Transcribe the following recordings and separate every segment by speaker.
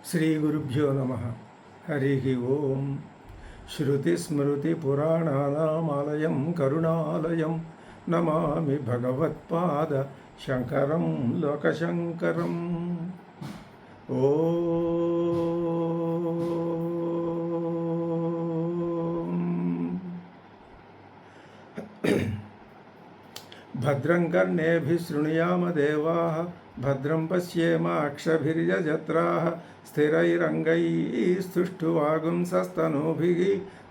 Speaker 1: శ్రీగురుభ్యో నమ. హరి ఓం. శ్రుతిస్మృతిపురాణానామాలయం కరుణాలయం నమామి భగవత్పాద శంకరం లోకశంకరం. ఓం భద్రం కర్ణేభిः శృణుయామ దేవాः భద్రం పశ్యేమాక్షభిర్యజత్రాः స్థిరైరంగైస్తుష్టువాగుంసస్తనూభిः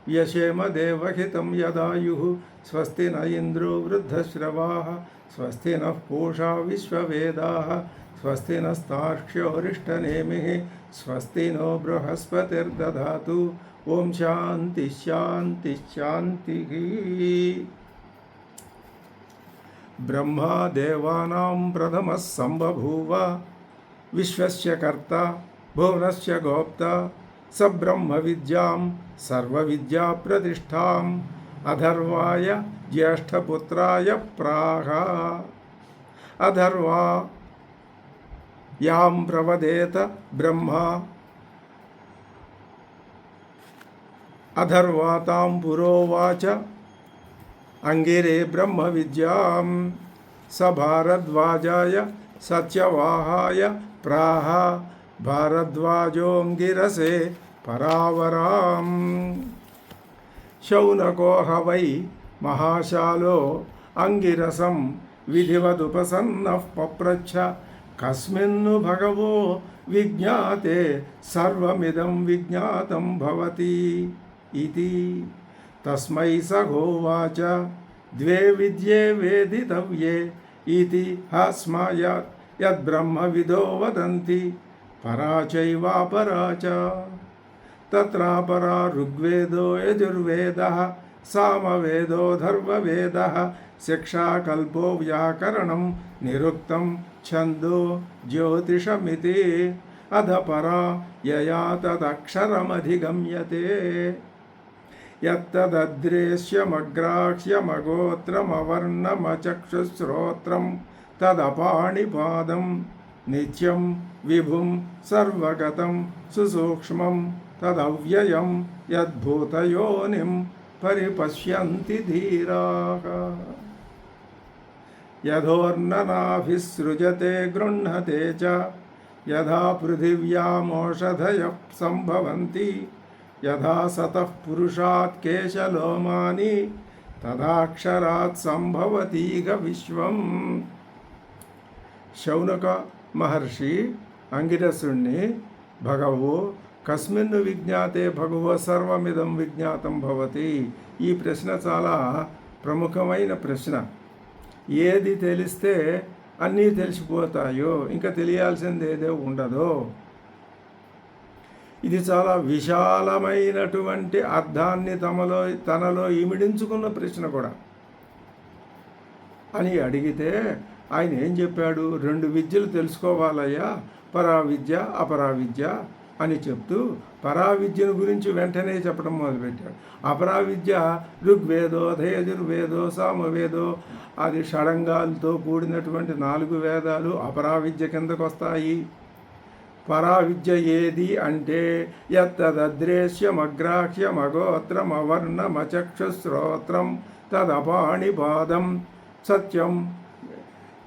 Speaker 1: వ్యశేమ దేవహితం యదాయుः. స్వస్తి న ఇంద్రో వృద్ధశ్రవాः స్వస్తి నః పూషా విశ్వవేదాः స్వస్తి నస్తార్క్ష్యోరిష్టనేమిः స్వస్తి నో బృహస్పతిర్దధాతు. ఓం శాంతి శాంతి శాంతిः. బ్రహ్మా దేవానాం ప్రథమః సంబభూవ విశ్వస్య కర్త భువనస్య గోప్త స బ్రహ్మ విద్యాం సర్వవిద్యా ప్రతిష్టాం అథర్వాయ జ్యేష్ఠపుత్రాయ ప్రాహ. అథర్వా యాం ప్రవదేత బ్రహ్మ అథర్వాతాం పురోవాచ అంగిరే బ్రహ్మ విద్యాం స భారద్వాజాయ సత్యవాహాయ ప్రాహ. భారద్వాజోంగిరసే పరావరాం. శౌనకో వై మహాశాలో అంగిరసం విధివదుపసన్నః పప్రచ్ఛ కస్మిన్ను భగవో విజ్ఞాతే సర్వమిదం విజ్ఞాతం భవతి ఇతి. తస్మై స హోవాచ ద్వే విద్యే వేదితవ్యే ఇతి హాస్మాయాత్ యద్బ్రహ్మవిదో వదంతి పరా చైవాపరా చ. తత్రాపరా ఋగ్వేదో యజుర్వేదః సామవేదోధర్వవేదః శిక్షాకల్పో వ్యాకరణం నిరుక్తం ఛందో జ్యోతిషమితి. అధపరా యయా తదక్షరమధిగమ్యతే యత్తదద్రేశ్యమగ్రాహ్యమగోత్రమవర్ణమచక్షుశ్రోత్రం తదపాణిపాదం నిత్యం విభుం సర్వగతం సుసూక్ష్మం తదవ్యయం యద్భూతయోనిం పరిపశ్యంతి ధీరాః. యథోర్ణనాభిసృజతే గృహ్ణతే చ యథా పృథివ్యామోషధయః సంభవంతి యథా సతః పురుషాత్ కేశలోమాని తదాక్షరాత్ సంభవతీగ విశ్వం. శౌనక మహర్షి అంగిరసుణ్ణి భగవో కస్మిన్ను విజ్ఞాతే భగవో సర్వమిదం విజ్ఞాతం భవతి. ఈ ప్రశ్న చాలా ప్రముఖమైన ప్రశ్న. ఏది తెలిస్తే అన్నీ తెలిసిపోతాయో, ఇంకా తెలియాల్సింది ఏదో ఉండదో. ఇది చాలా విశాలమైనటువంటి అర్థాన్ని తనలో ఇమిడించుకున్న ప్రశ్న కూడా అని అడిగితే ఆయన ఏం చెప్పాడు? రెండు విద్యలు తెలుసుకోవాలయ్యా, పరావిద్య అపరావిద్య అని చెప్తూ పరావిద్యను గురించి వెంటనే చెప్పడం మొదలుపెట్టాడు. అపరావిద్య ఋగ్వేదో యజుర్వేదో సామవేదో అది షడంగాలతో కూడినటువంటి 4 వేదాలు అపరావిద్య కిందకు వస్తాయి. పరావిద్య ఏది అంటే యత్తదద్రేశ్యమగ్రాహ్యమగోత్రమవర్ణమచక్షుశ్రోత్రం తదపాణిపాదం సత్యం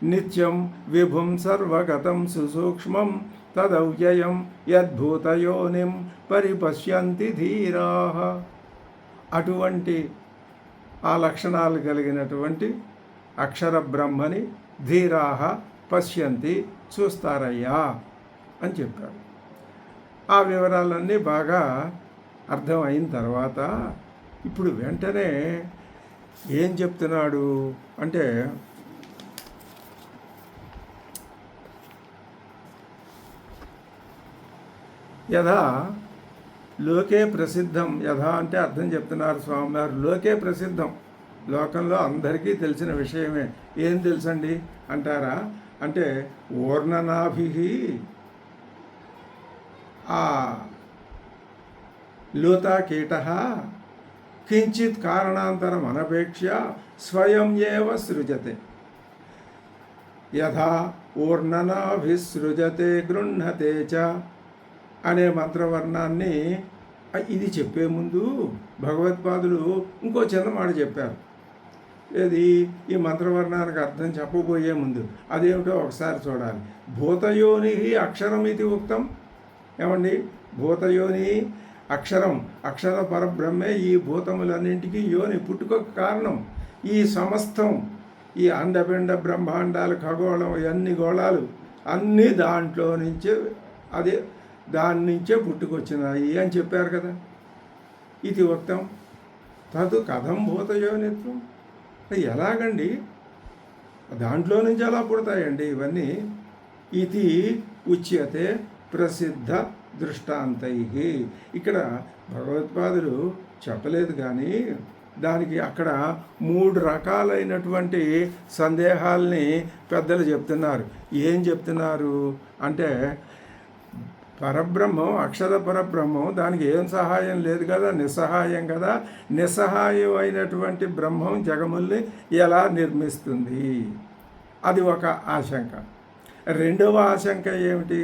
Speaker 1: నిత్యం విభుం సర్వగతం సుసూక్ష్మం తదవ్యయం యద్భూతయోనిం పరిపశ్యంతి ధీరాః. అటువంటి ఆ లక్షణాలు కలిగినటువంటి అక్షర బ్రహ్మని ధీరాః పశ్యంతి చూస్తారయ్యా అని చెప్పాడు. ఆ వివరాలన్నీ బాగా అర్థం అయిన తర్వాత ఇప్పుడు వెంటనే ఏం చెప్తున్నాడు అంటే, యథా లోకే ప్రసిద్ధం. యథా అంటే అర్థం చెప్తున్నారు స్వామివారు. లోకే ప్రసిద్ధం, లోకంలో అందరికీ తెలిసిన విషయమే. ఏం తెలుసండి అంటారా అంటే, ఊర్ణనాభి ఆ లూతాకీట కించిత్ కారణాంతరం అనపేక్ష స్వయం ఏవ సృజతే. యథా ఊర్ణనాభిసృజతే గృహ్ణతే చ అనే మంత్రవర్ణాన్ని ఇది చెప్పే ముందు భగవత్పాదులు ఇంకో చిన్న మాట చెప్పారు. ఏది? ఈ మంత్రవర్ణానికి అర్థం చెప్పబోయే ముందు అదేమిటో ఒకసారి చూడాలి. భూతయోని అక్షరం ఇది ఉక్తం. ఏమండి? భూతయోని అక్షరం, అక్షర పరబ్రహ్మే ఈ భూతములన్నింటికీ యోని, పుట్టుకకు కారణం. ఈ సమస్తం, ఈ అండపిండ బ్రహ్మాండాలు, ఖగోళం, అన్ని గోళాలు అన్నీ దాంట్లో నుంచే, అదే దాని నుంచే పుట్టుకొచ్చినాయి అని చెప్పారు కదా. ఇది ఉక్తం. తదు కథం భూతయోనిత్వం. ఎలాగండి? దాంట్లో నుంచి ఎలా పుడతాయండి ఇవన్నీ? ఇది ఉచ్యతే ప్రసిద్ధ దృష్టాంతై. ఇక్కడ భగవత్పాదులు చెప్పలేదు కానీ దానికి అక్కడ 3 రకాలైనటువంటి సందేహాల్ని పెద్దలు చెప్తున్నారు. ఏం చెప్తున్నారు అంటే, పరబ్రహ్మం, అక్షర పరబ్రహ్మం, దానికి ఏం సహాయం లేదు కదా, నిస్సహాయం కదా. నిస్సహాయం అయినటువంటి బ్రహ్మం జగముల్ని ఎలా నిర్మిస్తుంది? అది ఒక ఆశంక. రెండవ ఆశంక ఏమిటి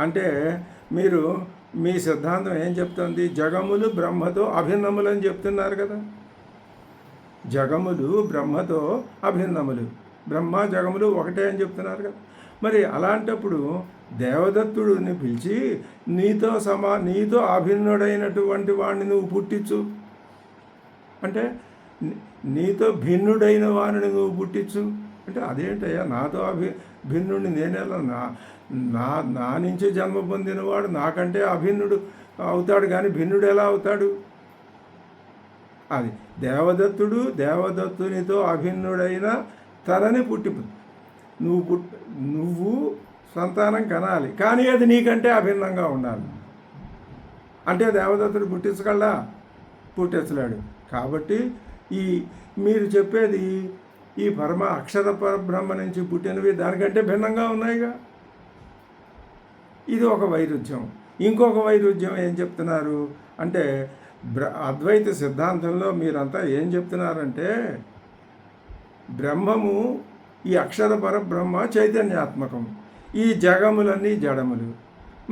Speaker 1: అంటే, మీరు మీ సిద్ధాంతం ఏం చెప్తుంది? జగములు బ్రహ్మతో అభిన్నములని చెప్తున్నారు కదా. జగములు బ్రహ్మతో అభిన్నములు, బ్రహ్మ జగములు ఒకటే అని చెప్తున్నారు కదా. మరి అలాంటప్పుడు దేవదత్తుడిని పిలిచి నీతో అభిన్నుడైనటువంటి వాడిని నువ్వు పుట్టించు అంటే, నీతో భిన్నుడైన వాడిని నువ్వు పుట్టించు అంటే అదేంటయ్యా? నాతో భిన్నుడిని నేనెలా? నా నుంచి జన్మ పొందినవాడు నాకంటే అభిన్నుడు అవుతాడు కానీ భిన్నుడు ఎలా అవుతాడు? అది దేవదత్తునితో అభిన్నుడైన తనని నువ్వు సంతానం కనాలి, కానీ అది నీకంటే అభిన్నంగా ఉండాలి. అంటే దేవదత్తుడు పుట్టించలేడు. కాబట్టి మీరు చెప్పేది ఈ అక్షర పరబ్రహ్మ నుంచి పుట్టినవి దానికంటే భిన్నంగా ఉన్నాయిగా. ఇది ఒక వైరుధ్యం. ఇంకొక వైరుధ్యం ఏం చెప్తున్నారు అంటే, అద్వైత సిద్ధాంతంలో మీరంతా ఏం చెప్తున్నారంటే, బ్రహ్మము, ఈ అక్షర పరబ్రహ్మ చైతన్యాత్మకం, ఈ జగములన్నీ జడములు.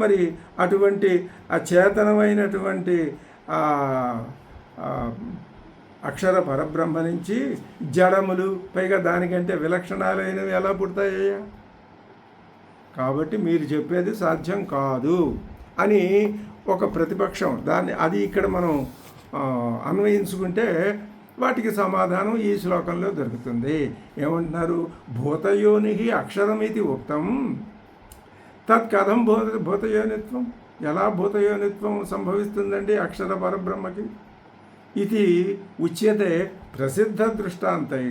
Speaker 1: మరి అటువంటి అచేతనమైనటువంటి అక్షర పరబ్రహ్మ నుంచి జడములు, పైగా దానికంటే విలక్షణాలైనవి ఎలా పుడతాయ్యా? కాబట్టి మీరు చెప్పేది సాధ్యం కాదు అని ఒక ప్రతిపక్షం. అది ఇక్కడ మనం అన్వయించుకుంటే వాటికి సమాధానం ఈ శ్లోకంలో దొరుకుతుంది. ఏమంటున్నారు? భూతయోని అక్షరమితి ఉక్తం తత్కథం భూతయోనిత్వం. ఎలా భూతయోనిత్వం సంభవిస్తుందండి అక్షర పరబ్రహ్మకి? ఇది ఉచ్యతే ప్రసిద్ధ దృష్టాంతై.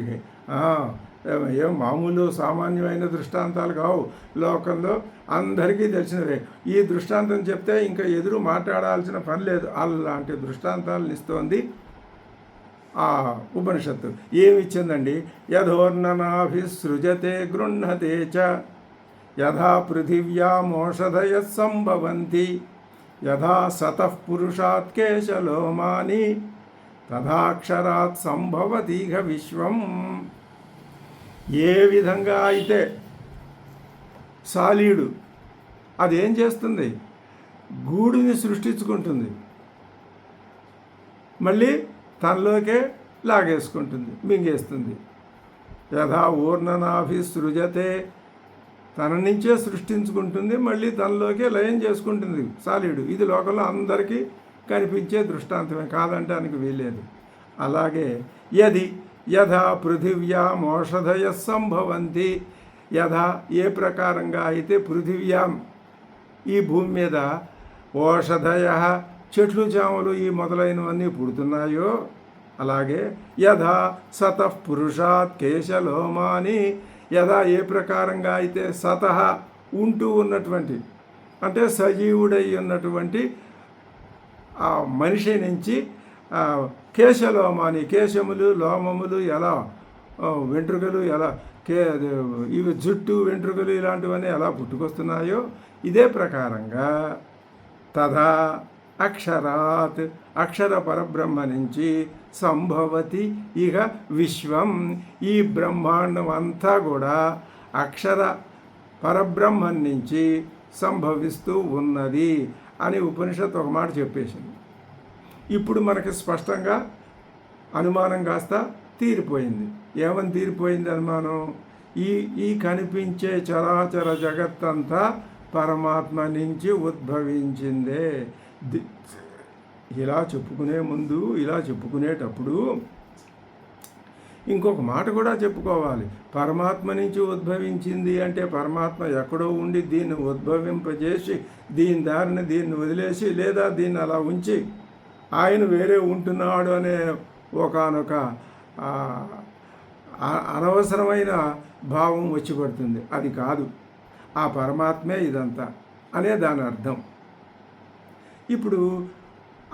Speaker 1: ఏం మామూలు సామాన్యమైన దృష్టాంతాలు కావు, లోకంలో అందరికీ తెలిసినవే. ఈ దృష్టాంతం చెప్తే ఇంకా ఎదురు మాట్లాడాల్సిన పని లేదు. అలాంటి దృష్టాంతాలను ఇస్తోంది ఆ ఉపనిషత్తు. ఏమిచ్చిందండి? యథోర్ణనాభిసృజతే గృహ్ణతే చ యథా పృథివ్యామోషధయ సంభవంతి యథా సతః పురుషాత్ కేశలోమాని తథాక్షరాత్ సంభవతీహ విశ్వం. ఏ విధంగా అయితే సాలీడు అదేం చేస్తుంది? గూడుని సృష్టించుకుంటుంది, మళ్ళీ తనలోకే లాగేసుకుంటుంది, మింగేస్తుంది. యథా ఊర్ణనాభి సృజతే, తన నుంచే సృష్టించుకుంటుంది, మళ్ళీ తనలోకే లయం చేసుకుంటుంది సాలీడు. ఇది లోకంలో అందరికీ కనిపించే దృష్టాంతమే, కాదంటానికి వీల్లేదు. అలాగే యథా పృథివ్యాం ఓషధయ సంభవంతి, యథా ఏ ప్రకారంగా అయితే పృథివ్యాం ఈ భూమి మీద ఓషధయ చెట్లు చేమలు ఈ మొదలైనవన్నీ పుడుతున్నాయో, అలాగే యథా సతః పురుషాత్ కేశలోమాని, యథా ఏ ప్రకారంగా అయితే సతః ఉంటూ ఉన్నటువంటి అంటే సజీవుడై ఉన్నటువంటి ఆ మనిషి నుంచి కేశలోమాని, కేశములు లోమములు ఎలా, వెంట్రుకలు ఎలా, ఇవి జుట్టు వెంట్రుకలు ఇలాంటివన్నీ ఎలా పుట్టుకొస్తున్నాయో, ఇదే ప్రకారంగా తథా అక్షరాత్ అక్షర పరబ్రహ్మ నుంచి సంభవతి ఇహ విశ్వం, ఈ బ్రహ్మాండం అంతా కూడా అక్షర పరబ్రహ్మం నుంచి సంభవిస్తూ ఉన్నది అని ఉపనిషత్తు ఒక మాట చెప్పేసింది. ఇప్పుడు మనకి స్పష్టంగా అనుమానం కాస్త తీరిపోయింది. ఏమని తీరిపోయింది అనుమానం? ఈ కనిపించే చరాచర జగత్తంతా పరమాత్మ నుంచి ఉద్భవించిందే. ఇలా చెప్పుకునేటప్పుడు ఇంకొక మాట కూడా చెప్పుకోవాలి. పరమాత్మ నుంచి ఉద్భవించింది అంటే పరమాత్మ ఎక్కడో ఉండి దీన్ని ఉద్భవింపజేసి దీని దారిని దీన్ని వదిలేసి లేదా దీన్ని అలా ఉంచి ఆయన వేరే ఉంటున్నాడు అనే ఒకానొక అనవసరమైన భావం వచ్చి పడుతుంది. అది కాదు, ఆ పరమాత్మే ఇదంతా అనే దాని అర్థం. ఇప్పుడు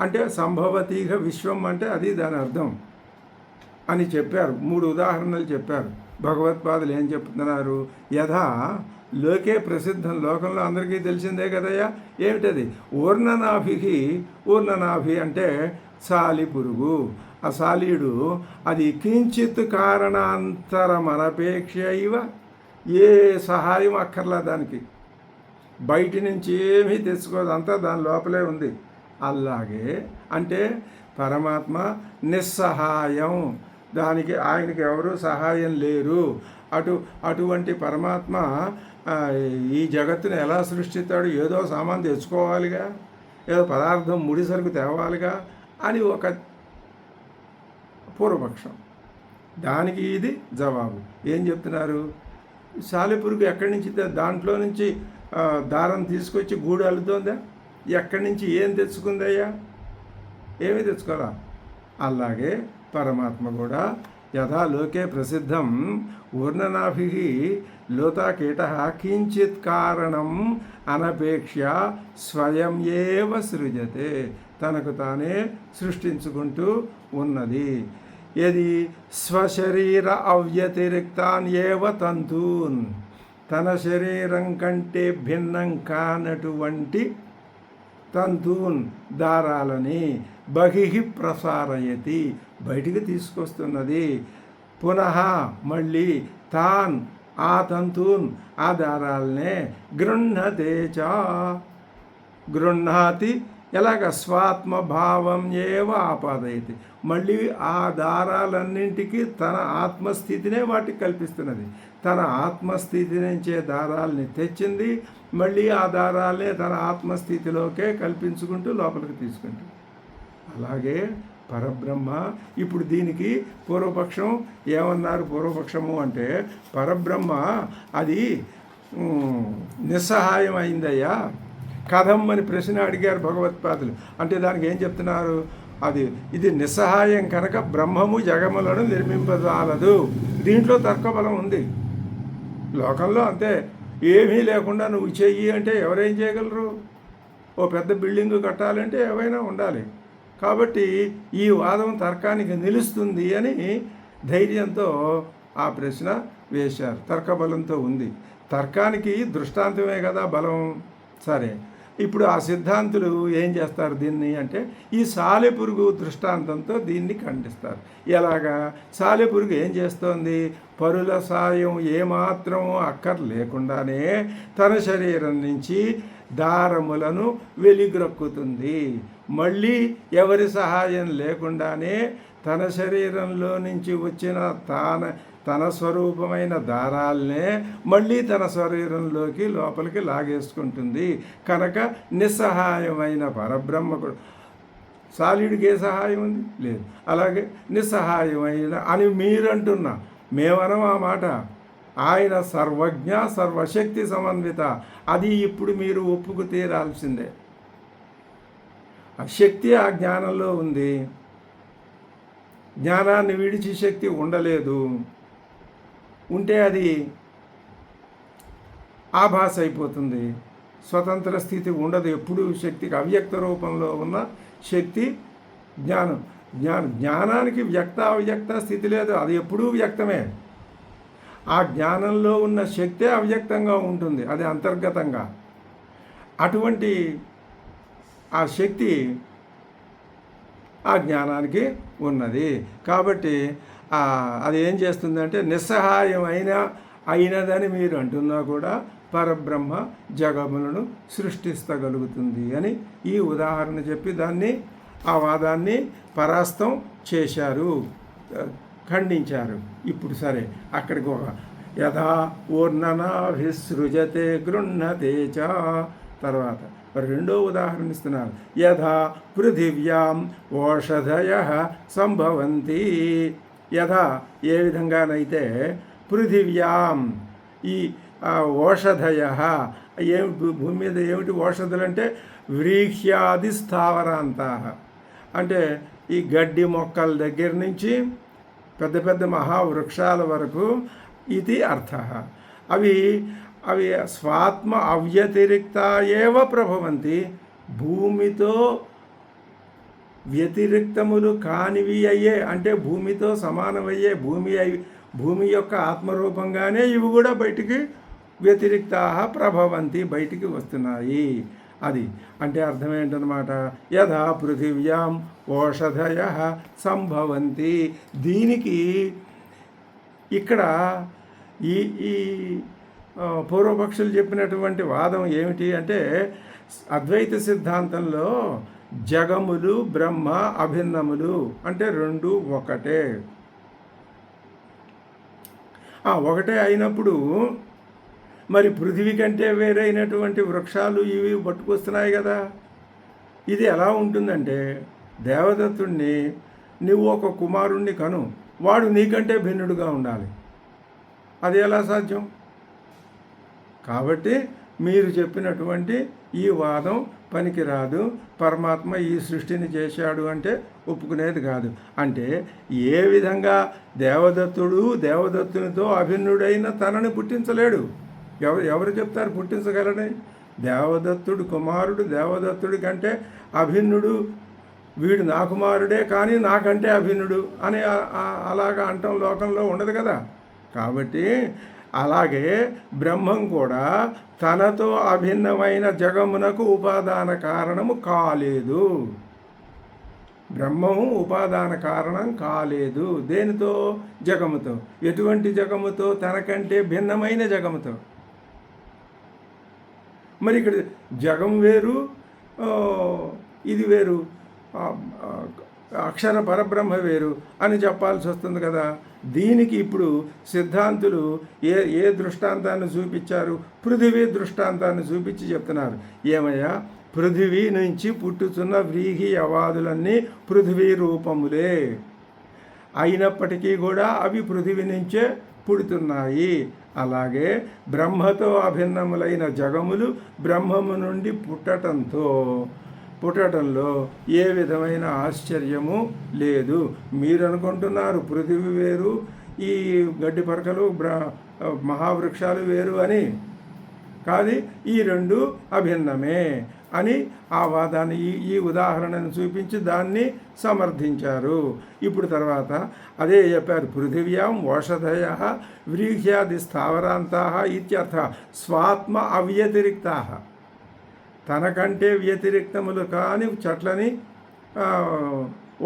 Speaker 1: అంటే సంభవతీహ విశ్వం అంటే అది దాని అర్థం అని చెప్పారు. 3 ఉదాహరణలు చెప్పారు. భగవత్పాదులు ఏం చెప్తున్నారు? యథా లోకే ప్రసిద్ధం, లోకంలో అందరికీ తెలిసిందే కదయ్యా. ఏమిటది? ఊర్ణనాభి అంటే సాలిపురుగు. ఆ సాలీడు అది కించిత్ కారణాంతరమనపేక్ష ఇవ, ఏ సహాయం అక్కర్లా దానికి, బయటి నుంచి ఏమీ తెచ్చుకోదు, అంతా దాని లోపలే ఉంది. అలాగే అంటే పరమాత్మ నిస్సహాయం, దానికి ఆయనకి ఎవరు సహాయం లేరు. అటువంటి పరమాత్మ ఈ జగత్తుని ఎలా సృష్టిస్తాడు? ఏదో సామాన్ తెచ్చుకోవాలిగా, ఏదో పదార్థం ముడిసరుకు తేవాలిగా అని ఒక పూర్వపక్షం. దానికి ఇది జవాబు. ఏం చెప్తున్నారు? సాలెపురుగు ఎక్కడి నుంచి దాంట్లో నుంచి దారం తీసుకొచ్చి గూడు అల్లుతోందా? ఎక్కడి నుంచి ఏం తెచ్చుకుందయ్యా? ఏమీ తెచ్చుకోరా. అలాగే పరమాత్మ కూడా యథా లోకే ప్రసిద్ధం ఊర్ణనాభి లోతాకీట కించిత్ కారణం అనపేక్ష స్వయం ఏవ సృజతే, తనకు తానే సృష్టించుకుంటూ ఉన్నది. యది స్వశరీర అవ్యతిరిక్తాన్ ఏవ తంతూన్, తన శరీరం కంటే భిన్నం కానటువంటి తంతూన్ దారాలని బహిః ప్రసారయతి, బయటికి తీసుకొస్తున్నది. పునః మళ్ళీ తాన్ ఆ తంతూన్ ఆ దారాలనే గృహ్ణాతి ఎలాగ స్వాత్మభావం ఏవ ఆపాదయతి, మళ్ళీ ఆ దారాలన్నింటికి తన ఆత్మస్థితినే వాటికి కల్పిస్తున్నది. తన ఆత్మస్థితి నుంచే దారాలని తెచ్చింది, మళ్ళీ ఆ దారాలనే తన ఆత్మస్థితిలోకే కల్పించుకుంటూ లోపలికి తీసుకుంటుంది. అలాగే పరబ్రహ్మ. ఇప్పుడు దీనికి పూర్వపక్షం ఏమన్నారు? పూర్వపక్షము అంటే పరబ్రహ్మ అది నిస్సహాయం అయిందయ్యా కథం అని ప్రశ్న అడిగారు భగవత్పాదులు. అంటే దానికి ఏం చెప్తున్నారు? ఇది నిస్సహాయం కనుక బ్రహ్మము జగములను నిర్మింపజాలదు. దీంట్లో తర్కబలం ఉంది. లోకంలో అంతే, ఏమీ లేకుండా నువ్వు చెయ్యి అంటే ఎవరేం చేయగలరు? ఓ పెద్ద బిల్డింగ్ కట్టాలంటే ఏవైనా ఉండాలి. కాబట్టి ఈ వాదం తర్కానికి నిలుస్తుంది అని ధైర్యంతో ఆ ప్రశ్న వేశారు. తర్కబలంతో ఉంది. తర్కానికి దృష్టాంతమే కదా బలం. సరే, ఇప్పుడు ఆ సిద్ధాంతులు ఏం చేస్తారు దీన్ని అంటే ఈ సాలెపురుగు దృష్టాంతంతో దీన్ని ఖండిస్తారు. ఎలాగా? సాలెపురుగు ఏం చేస్తోంది? పరుల సాయం ఏమాత్రం అక్కర్లేకుండానే తన శరీరం నుంచి దారములను వెలిగ్రక్కుతుంది. మళ్ళీ ఎవరి సహాయం లేకుండానే తన శరీరంలో నుంచి వచ్చిన తన స్వరూపమైన దారాలనే మళ్ళీ తన శరీరంలోకి లోపలికి లాగేసుకుంటుంది. కనుక నిస్సహాయమైన పరబ్రహ్మకుడు సాలిడికి ఏ సహాయం ఉంది? లేదు. అలాగే నిస్సహాయమైన అని మీరంటున్నా, మేమనం ఆ మాట. ఆయన సర్వజ్ఞ సర్వశక్తి సమన్విత, అది ఇప్పుడు మీరు ఒప్పుకు తీరాల్సిందే. ఆ శక్తి ఆ జ్ఞానంలో ఉంది. జ్ఞానాన్ని విడిచి శక్తి ఉండలేదు. ఉంటే అది ఆభాస అయిపోతుంది. స్వతంత్ర స్థితి ఉండదు. ఎప్పుడు శక్తికి అవ్యక్త రూపంలో ఉన్న శక్తి జ్ఞానానికి వ్యక్త అవ్యక్త స్థితి లేదు. అది ఎప్పుడూ వ్యక్తమే. ఆ జ్ఞానంలో ఉన్న శక్తే అవ్యక్తంగా ఉంటుంది, అది అంతర్గతంగా. అటువంటి ఆ శక్తి ఆ జ్ఞానానికి ఉన్నది. కాబట్టి అది ఏం చేస్తుందంటే నిస్సహాయం అయినదని మీరు అంటున్నా కూడా పరబ్రహ్మ జగములను సృష్టిస్తగలుగుతుంది అని ఈ ఉదాహరణ చెప్పి దాన్ని ఆ వాదాన్ని పరాస్తం చేశారు, ఖండించారు. ఇప్పుడు సరే అక్కడికి ఒక యథా ఊర్ణనాభిసృజతే గృహ్ణతే చ తర్వాత రెండో ఉదాహరణ ఇస్తున్నారు. యథా పృథివ్యాం ఓషధయ సంభవంతి, యథా ఏ విధంగానైతే పృథివ్యాం ఈ ఓషధయ భూమి మీద ఏమిటి ఓషధులు అంటే వ్రీహ్యాది స్థావరాంతా అంటే ఈ గడ్డి మొక్కల దగ్గర నుంచి పెద్ద పెద్ద మహావృక్షాల వరకు ఇది అర్థ. అవి అవి స్వాత్మ అవ్యతిరిక్త ఏవ ప్రభవంతి, భూమితో వ్యతిరిక్తములు కానివి అయ్యే అంటే భూమితో సమానమయ్యే భూమి యొక్క ఆత్మరూపంగానే ఇవి కూడా బయటికి వ్యతిరిక్తా ప్రభవంతి బయటికి వస్తున్నాయి. అది అంటే అర్థం ఏంటనమాట, యథా పృథివ్యాం ఓషధయ సంభవంతి. దీనికి ఇక్కడ ఈ ఈ పూర్వపక్షులు చెప్పినటువంటి వాదం ఏమిటి అంటే అద్వైత సిద్ధాంతంలో జగములు బ్రహ్మ అభిన్నములు అంటే రెండు ఒకటే. ఒకటే అయినప్పుడు మరి పృథివీ కంటే వేరైనటువంటి వృక్షాలు ఇవి పట్టుకొస్తున్నాయి కదా. ఇది ఎలా ఉంటుందంటే దేవదత్తుడిని నువ్వు ఒక కుమారుణ్ణి కను, వాడు నీకంటే భిన్నుడుగా ఉండాలి. అది ఎలా సాధ్యం? కాబట్టి మీరు చెప్పినటువంటి ఈ వాదం పనికిరాదు. పరమాత్మ ఈ సృష్టిని చేశాడు అంటే ఒప్పుకునేది కాదు. అంటే ఏ విధంగా దేవదత్తునితో అభిన్నుడైన తనని పుట్టించలేడు. ఎవరు చెప్తారు పుట్టించగలడని? దేవదత్తుడు కుమారుడు దేవదత్తుడి కంటే అభిన్నుడు, వీడు నా కుమారుడే కానీ నాకంటే అభిన్నుడు అని అలాగా అంటం లోకంలో ఉండదు కదా. కాబట్టి అలాగే బ్రహ్మం కూడా తనతో అభిన్నమైన జగమునకు ఉపాదాన కారణము కాలేదు. బ్రహ్మము ఉపాదాన కారణం కాలేదు. దేనితో? జగముతో. ఎటువంటి జగముతో? తనకంటే భిన్నమైన జగముతో. మరి ఇక్కడ జగం వేరు, ఇది వేరు, అక్షర పరబ్రహ్మ వేరు అని చెప్పాల్సి వస్తుంది కదా. దీనికి ఇప్పుడు సిద్ధాంతులు ఏ దృష్టాంతాన్ని చూపించారు? పృథివీ దృష్టాంతాన్ని చూపించి చెప్తున్నారు. ఏమయ్యా, పృథివీ నుంచి పుట్టుతున్న వ్రీహి అవాదులన్నీ పృథివీ రూపములే అయినప్పటికీ కూడా అవి పృథివీ నుంచే పుడుతున్నాయి. అలాగే బ్రహ్మతో అభిన్నములైన జగములు బ్రహ్మము నుండి పుట్టడంలో ఏ విధమైన ఆశ్చర్యము లేదు. మీరు అనుకుంటున్నారు పృథివీ వేరు, ఈ గడ్డి పరకలు మహావృక్షాలు వేరు అని. కాదు, ఈ రెండు అభిన్నమే అని ఆ వాదాన్ని ఈ ఉదాహరణను చూపించి దాన్ని సమర్థించారు. ఇప్పుడు తర్వాత అదే చెప్పారు. పృథివ్యాం ఓషధయ వ్రీహ్యాది స్థావరాంతా ఇత్యర్థ స్వాత్మ అవ్యతిరిక్తా, తనకంటే వ్యతిరిక్తములు కాని చెట్లని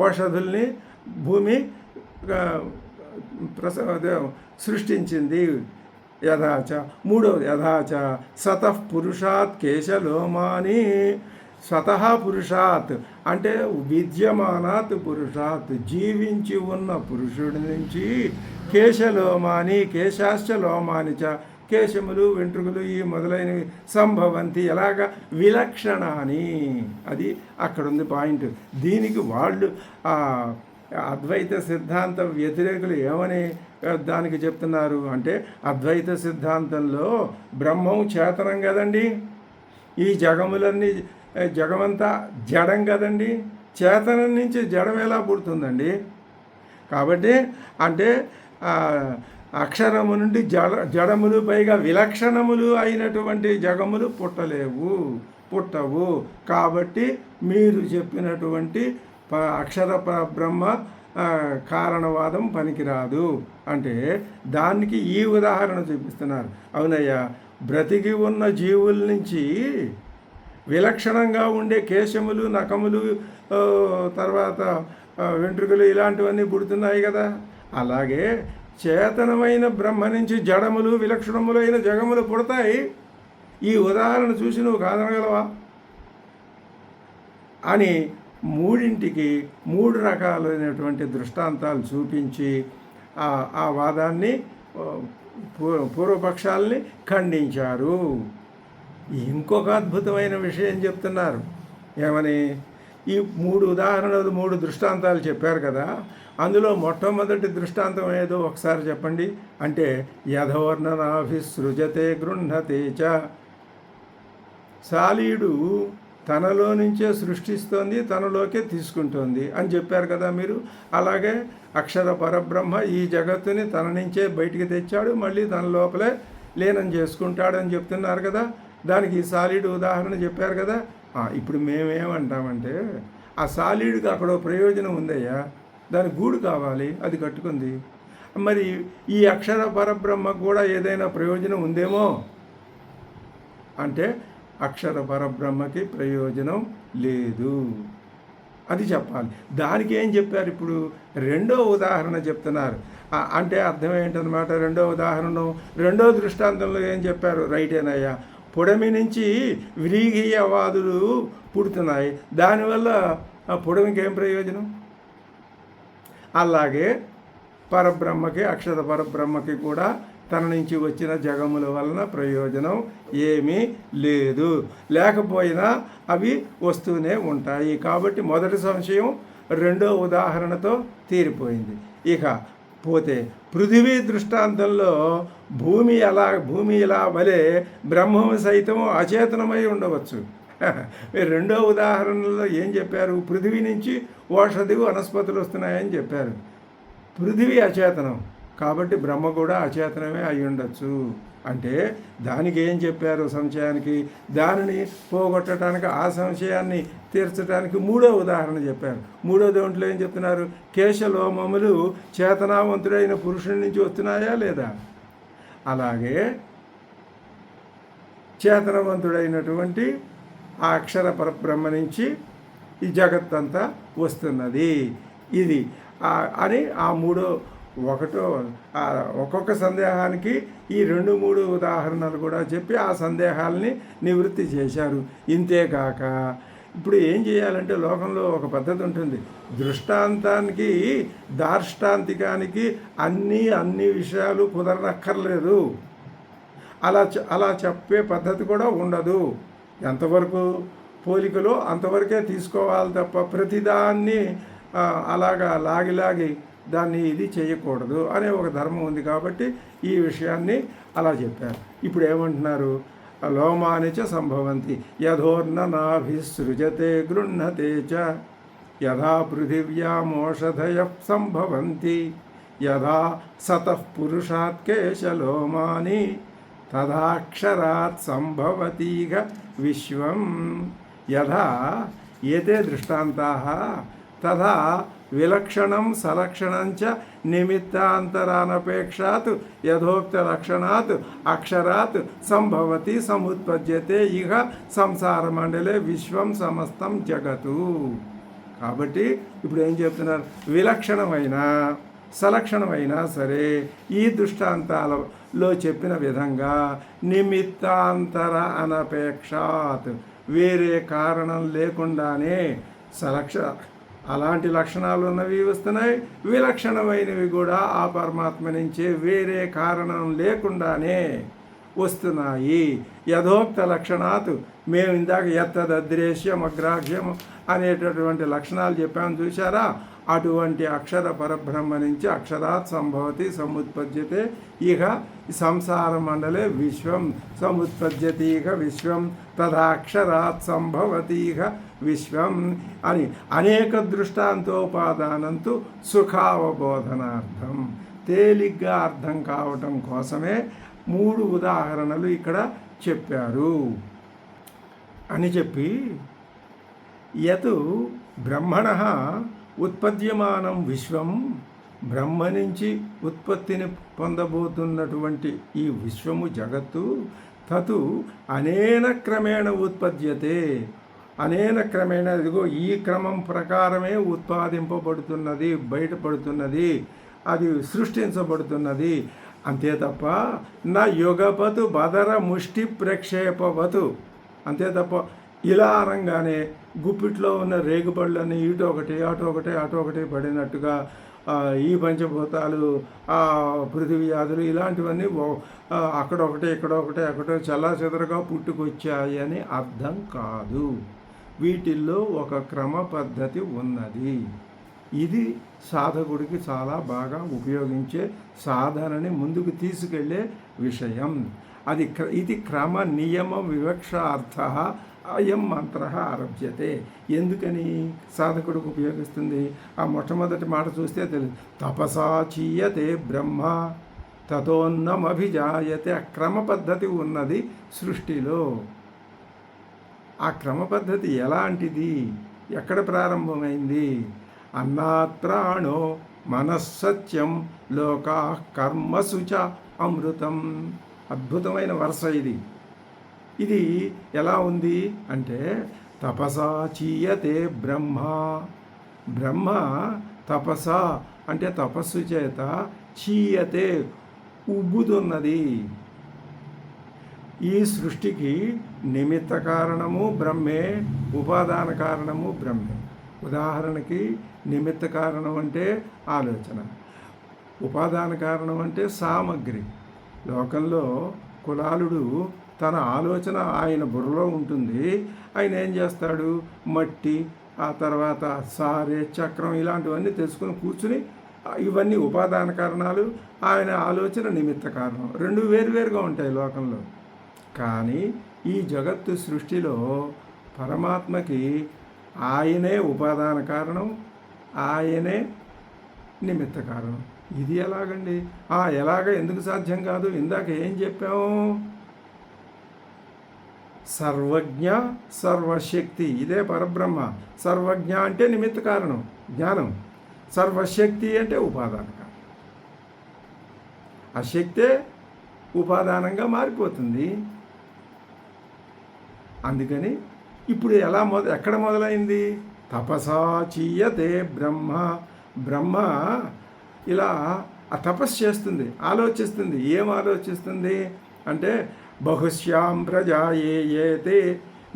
Speaker 1: ఓషధుల్ని భూమి సృష్టించింది. యథాచ మూడవది యథాచ సతః పురుషాత్ కేశలోమాని, స్వతః పురుషాత్ అంటే విద్యమానాత్ పురుషాత్ జీవించి ఉన్న పురుషుడి నుంచి కేశలోమాని కేశాశ్చ లోమాని చ కేశములు వెంట్రుకలు ఈ మొదలైనవి సంభవంతి ఎలాగా విలక్షణాని. అది అక్కడుంది పాయింట్. దీనికి వాళ్ళు అద్వైత సిద్ధాంత వ్యతిరేకులు ఏమని దానికి చెప్తున్నారు అంటే అద్వైత సిద్ధాంతంలో బ్రహ్మం చేతనం కదండి, ఈ జగమంతా జడం కదండి, చేతనం నుంచి జడం ఎలా పుడుతుందండి? కాబట్టి అంటే అక్షరము నుండి జడములు పైగా విలక్షణములు అయినటువంటి జగములు పుట్టవు. కాబట్టి మీరు చెప్పినటువంటి అక్షర బ్రహ్మ కారణవాదం పనికిరాదు అంటే దానికి ఈ ఉదాహరణ చూపిస్తున్నారు. అవునయ్యా, బ్రతికి ఉన్న జీవుల నుంచి విలక్షణంగా ఉండే కేశములు నఖములు తర్వాత వెంట్రుకలు ఇలాంటివన్నీ పుడుతున్నాయి కదా. అలాగే చేతనమైన బ్రహ్మ నుంచి జడములు విలక్షణములైన జగములు పుడతాయి. ఈ ఉదాహరణ చూసి నువ్వు కాదనగలవా అని మూడింటికి 3 రకాలైనటువంటి దృష్టాంతాలు చూపించి ఆ వాదాన్ని పూర్వపక్షాలని ఖండించారు. ఇంకొక అద్భుతమైన విషయం చెప్తున్నారు. ఏమని? ఈ 3 ఉదాహరణలు 3 దృష్టాంతాలు చెప్పారు కదా, అందులో మొట్టమొదటి దృష్టాంతం ఏదో ఒకసారి చెప్పండి అంటే యథోర్ణనాభిసృజతే గృహతే చ. సాలీడు తనలో నుంచే సృష్టిస్తోంది, తనలోకే తీసుకుంటోంది అని చెప్పారు కదా మీరు. అలాగే అక్షర పరబ్రహ్మ ఈ జగత్తుని తన నుంచే బయటికి తెచ్చాడు, మళ్ళీ తన లోపలే లీనం చేసుకుంటాడని చెప్తున్నారు కదా. దానికి ఈ సాలీడు ఉదాహరణ చెప్పారు కదా. ఇప్పుడు మేమేమంటామంటే ఆ సాలీడుకి అక్కడ ప్రయోజనం ఉందయ్యా, దాని గూడు కావాలి, అది కట్టుకుంది. మరి ఈ అక్షర పరబ్రహ్మకు కూడా ఏదైనా ప్రయోజనం ఉందేమో అంటే అక్షర పరబ్రహ్మకి ప్రయోజనం లేదు, అది చెప్పాలి. దానికి ఏం చెప్పారు? ఇప్పుడు రెండో ఉదాహరణ చెప్తున్నారు. అంటే అర్థం ఏంటనమాట? రెండో దృష్టాంతంలో ఏం చెప్పారు? రైటేనయ్యా, పొడమి నుంచి వ్రీహీయవాదులు పుడుతున్నాయి, దానివల్ల పొడమికి ఏం ప్రయోజనం? అలాగే పరబ్రహ్మకి అక్షర పరబ్రహ్మకి కూడా తన నుంచి వచ్చిన జగముల వలన ప్రయోజనం ఏమీ లేదు, లేకపోయినా అవి వస్తూనే ఉంటాయి. కాబట్టి మొదటి సంశయం రెండో ఉదాహరణతో తీరిపోయింది. ఇక పోతే పృథివీ దృష్టాంతంలో భూమి ఇలా వలె బ్రహ్మము సైతము అచేతనమై ఉండవచ్చు. మీరు రెండో ఉదాహరణలో ఏం చెప్పారు? పృథివీ నుంచి ఓషధి వనస్పతులు వస్తున్నాయని చెప్పారు. పృథివీ అచేతనం కాబట్టి బ్రహ్మ కూడా అచేతనమే అయి ఉండొచ్చు అంటే దానికి ఏం చెప్పారు? సంశయానికి దానిని పోగొట్టడానికి, ఆ సంశయాన్ని తీర్చడానికి మూడో ఉదాహరణ చెప్పారు. మూడో దాంట్లో ఏం చెప్తున్నారు? కేశలోమములు చేతనావంతుడైన పురుషుడి నుంచి వస్తున్నాయా లేదా? అలాగే చేతనవంతుడైనటువంటి ఆ అక్షర పరబ్రహ్మ నుంచి ఈ జగత్తంతా వస్తున్నది ఇది అని ఆ ఒక్కొక్క సందేహానికి ఈ 2-3 ఉదాహరణలు కూడా చెప్పి ఆ సందేహాలని నివృత్తి చేశారు. ఇంతేకాక ఇప్పుడు ఏం చేయాలంటే లోకంలో ఒక పద్ధతి ఉంటుంది. దృష్టాంతానికి దార్ష్టాంతికానికి అన్ని విషయాలు కుదరనక్కర్లేదు. అలా చెప్పే పద్ధతి కూడా ఉండదు. ఎంతవరకు పోలికలో అంతవరకే తీసుకోవాలి తప్ప ప్రతిదాన్ని అలాగా లాగి దాన్ని ఇది చేయకూడదు అనే ఒక ధర్మం ఉంది. కాబట్టి ఈ విషయాన్ని అలా చెప్పారు. ఇప్పుడు ఏమంటున్నారు? లోమాని చ సంభవంతి యథోర్ణనాభిసృజతే గృహతే చ యథా పృథివ్యామోషధయ సంభవంతి యథా సతః పురుషాత్ కేశలోమాని తదాక్షరాత్ సంభవతీగ విశ్వం. యథా ఏతే దృష్టాంతాః తథా విలక్షణం సలక్షణంచ నిమిత్తాంతరానపేక్షాత్ యథోక్త లక్షణాత్ అక్షరాత్ సంభవతి సముత్పద్యతే ఇహ సంసార మండలే విశ్వం సమస్తం జగతు. కాబట్టి ఇప్పుడు ఏం చెప్తున్నారు? విలక్షణమైన సలక్షణమైనా సరే ఈ దృష్టాంతాలలో చెప్పిన విధంగా నిమిత్తాంతర అనపేక్షాత్ వేరే కారణం లేకుండానే అలాంటి లక్షణాలు ఉన్నవి వస్తున్నాయి, విలక్షణమైనవి కూడా ఆ పరమాత్మ నుంచే వేరే కారణం లేకుండానే వస్తున్నాయి. యథోక్త లక్షణాత్ మేము ఇందాక యత్తదద్రేశ్యం అగ్రాహ్యం అనేటటువంటి లక్షణాలు చెప్పాము చూసారా? అటువంటి అక్షర పరబ్రహ్మ నుంచి అక్షరాత్ సంభవతి సముత్పద్యతే ఇహ సంసార మండలే విశ్వం సముత్పద్యతి ఇహ విశ్వం తదాక్షరాత్ సంభవతి ఇహ విశ్వం అని అనేక దృష్టాంతోపాదానంతు సుఖావబోధనార్థం తేలిగ్గా అర్థం కావటం కోసమే 3 ఉదాహరణలు ఇక్కడ చెప్పారు అని చెప్పి యత్ బ్రహ్మణః ఉత్పద్యమానం విశ్వం బ్రహ్మ నుంచి ఉత్పత్తిని పొందబోతున్నటువంటి ఈ విశ్వము జగత్తు తతు అనేన క్రమేణ ఉత్పద్యతే. అనేన క్రమేణ ఇదిగో ఈ క్రమం ప్రకారమే ఉత్పాదింపబడుతున్నది, బయటపడుతున్నది, అది సృష్టించబడుతున్నది. అంతే తప్ప నా యుగపతు బదర ముష్టి ప్రక్షేపవతు, అంతే తప్ప ఇలా అనగానే గుప్పిట్లో ఉన్న రేగుపళ్ళని ఇటు ఒకటి అటు ఒకటి అటు ఒకటి పడినట్టుగా ఈ పంచభూతాలు పృథివీ ఆదులు ఇలాంటివన్నీ అక్కడొకటి ఇక్కడొకటి అక్కడో చల్లాచెదరగా పుట్టుకొచ్చాయి అని అర్థం కాదు. వీటిల్లో ఒక క్రమ పద్ధతి ఉన్నది. ఇది సాధకుడికి చాలా బాగా ఉపయోగించే సాధనని ముందుకు తీసుకెళ్లే విషయం. ఇది క్రమ నియమ వివక్షార్థ అయం మంత్ర ఆరభ్యతే. ఎందుకని సాధకుడికి ఉపయోగిస్తుంది? ఆ మొట్టమొదటి మాట చూస్తే తెలుసు. తపసా చీయతే బ్రహ్మ తతోన్నమభిజాయతే. ఆ క్రమ పద్ధతి ఉన్నది సృష్టిలో. ఆ క్రమ పద్ధతి ఎలాంటిది? ఎక్కడ ప్రారంభమైంది? అన్నాత్రాణో మనస్సత్యం లోకా కర్మసు చ అమృతం. అద్భుతమైన వరుస ఇది. ఇది ఎలా ఉంది అంటే తపసా చీయతే బ్రహ్మ. బ్రహ్మ తపస అంటే తపస్సు చేత చీయతే ఉబ్బుతున్నది. ఈ సృష్టికి నిమిత్త కారణము బ్రహ్మే, ఉపాదాన కారణము బ్రహ్మే. ఉదాహరణకి నిమిత్త కారణం అంటే ఆలోచన, ఉపాదాన కారణం అంటే సామగ్రి. లోకంలో కులాలుడు తన ఆలోచన ఆయన బుర్రలో ఉంటుంది. ఆయన ఏం చేస్తాడు? మట్టి, ఆ తర్వాత సారే, చక్రం ఇలాంటివన్నీ తెలుసుకుని కూర్చుని, ఇవన్నీ ఉపాదాన కారణాలు, ఆయన ఆలోచన నిమిత్త కారణం. రెండు వేరువేరుగా ఉంటాయి లోకంలో. కానీ ఈ జగత్తు సృష్టిలో పరమాత్మకి ఆయనే ఉపాదాన కారణం, ఆయనే నిమిత్త కారణం. ఇది ఎలాగండి? ఎలాగ ఎందుకు సాధ్యం కాదు? ఇందాక ఏం చెప్పాము? సర్వజ్ఞ సర్వశక్తి, ఇదే పరబ్రహ్మ. సర్వజ్ఞ అంటే నిమిత్త కారణం జ్ఞానం, సర్వశక్తి అంటే ఉపాదాన కారణం. ఆ శక్తే ఉపాదానంగా మారిపోతుంది. అందుకని ఇప్పుడు ఎక్కడ మొదలైంది? తపసా చీయతే బ్రహ్మ. బ్రహ్మ ఇలా ఆ తపస్సు చేస్తుంది, ఆలోచిస్తుంది. ఏం ఆలోచిస్తుంది అంటే బహుశ్యాం ప్రజాయేతే,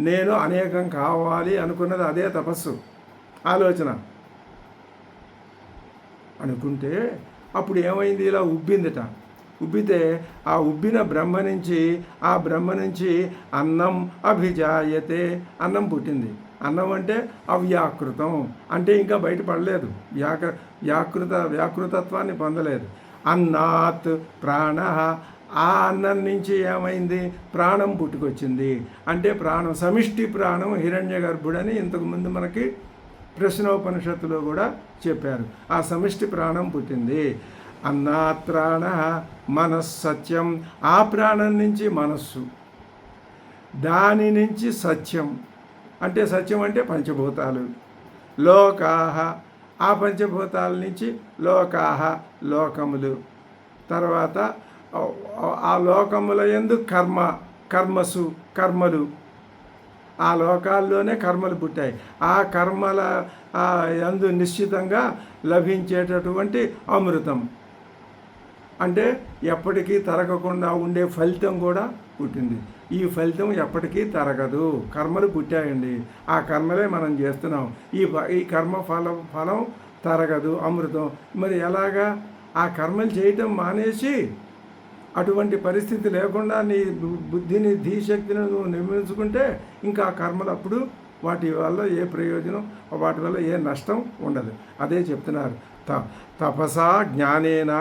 Speaker 1: నేను అనేకం కావాలి అనుకున్నది అదే తపస్సు, ఆలోచన. అనుకుంటే అప్పుడు ఏమైంది? ఇలా ఉబ్బిందిట. ఉబ్బితే ఆ ఉబ్బిన బ్రహ్మ నుంచి అన్నం అభిజాయతే, అన్నం పుట్టింది. అన్నం అంటే అవ్యాకృతం, అంటే ఇంకా బయటపడలేదు, వ్యాకృతత్వాన్ని పొందలేదు. అన్నాత్ ప్రాణ, ఆ అన్నం నుంచి ఏమైంది? ప్రాణం పుట్టుకొచ్చింది. అంటే ప్రాణం, సమిష్టి ప్రాణం హిరణ్య గర్భుడని ఇంతకుముందు మనకి ప్రశ్నోపనిషత్తులో కూడా చెప్పారు. ఆ సమిష్టి ప్రాణం పుట్టింది. అన్నాత్ ప్రాణ మనస్సత్యం, ఆ ప్రాణం నుంచి మనస్సు, దాని నుంచి సత్యం, అంటే సత్యం అంటే పంచభూతాలు. లోకాహ, ఆ పంచభూతాల నుంచి లోకాహ, లోకములు. తర్వాత ఆ లోకముల యందు కర్మసు, కర్మలు. ఆ లోకాల్లోనే కర్మలు పుట్టాయి. ఆ కర్మల యందు నిశ్చితంగా లభించేటటువంటి అమృతం, అంటే ఎప్పటికీ తరగకుండా ఉండే ఫలితం కూడా పుట్టింది. ఈ ఫలితం ఎప్పటికీ తరగదు. కర్మలు పుట్టాయండి, ఆ కర్మలే మనం చేస్తున్నాం. ఈ కర్మ ఫలం తరగదు, అమృతం. మరి ఎలాగా? ఆ కర్మలు చేయటం మానేసి అటువంటి పరిస్థితి లేకుండా నీ బుద్ధిని, ధీశక్తిని నువ్వు నిర్మించుకుంటే ఇంకా ఆ కర్మలు అప్పుడు వాటి వల్ల ఏ ప్రయోజనం, వాటి వల్ల ఏ నష్టం ఉండదు. అదే చెప్తున్నారు. తపసా జ్ఞానేన